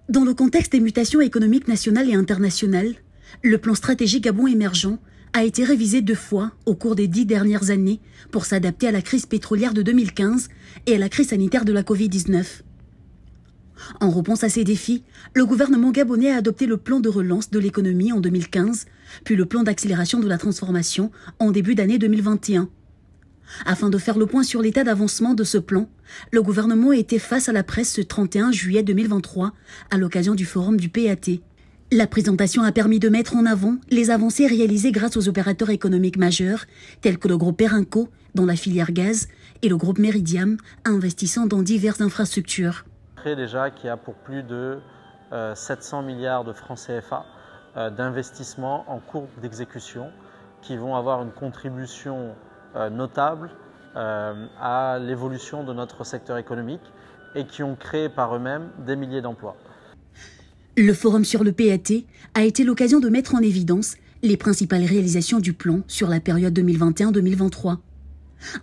Dans le contexte des mutations économiques nationales et internationales, le plan stratégique Gabon émergent a été révisé 2 fois au cours des 10 dernières années pour s'adapter à la crise pétrolière de 2015 et à la crise sanitaire de la Covid-19. En réponse à ces défis, le gouvernement gabonais a adopté le plan de relance de l'économie en 2015, puis le plan d'accélération de la transformation en début d'année 2021. Afin de faire le point sur l'état d'avancement de ce plan, le gouvernement a été face à la presse ce 31 juillet 2023 à l'occasion du forum du PAT. La présentation a permis de mettre en avant les avancées réalisées grâce aux opérateurs économiques majeurs tels que le groupe Perenco dans la filière gaz et le groupe Meridiam investissant dans diverses infrastructures. Déjà qui a pour plus de 700 milliards de francs CFA d'investissements en cours d'exécution qui vont avoir une contribution notable à l'évolution de notre secteur économique et qui ont créé par eux-mêmes des milliers d'emplois. Le forum sur le PAT a été l'occasion de mettre en évidence les principales réalisations du plan sur la période 2021-2023.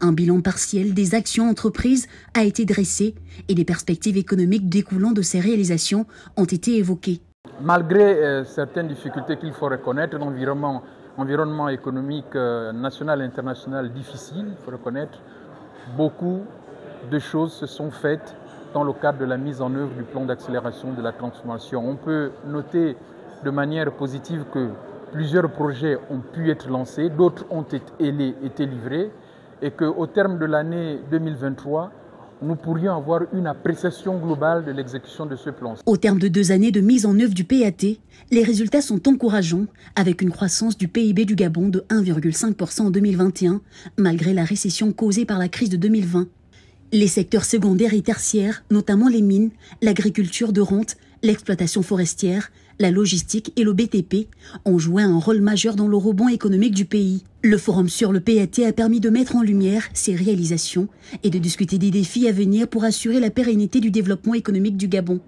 Un bilan partiel des actions entreprises a été dressé et des perspectives économiques découlant de ces réalisations ont été évoquées. Malgré certaines difficultés qu'il faut reconnaître, l'environnement économique national et international difficile, il faut reconnaître, beaucoup de choses se sont faites dans le cadre de la mise en œuvre du plan d'accélération de la transformation. On peut noter de manière positive que plusieurs projets ont pu être lancés, d'autres ont été livrés et qu'au terme de l'année 2023, nous pourrions avoir une appréciation globale de l'exécution de ce plan. Au terme de 2 années de mise en œuvre du PAT, les résultats sont encourageants avec une croissance du PIB du Gabon de 1,5% en 2021, malgré la récession causée par la crise de 2020. Les secteurs secondaires et tertiaires, notamment les mines, l'agriculture de rente, l'exploitation forestière, la logistique et le BTP, ont joué un rôle majeur dans le rebond économique du pays. Le forum sur le PAT a permis de mettre en lumière ces réalisations et de discuter des défis à venir pour assurer la pérennité du développement économique du Gabon.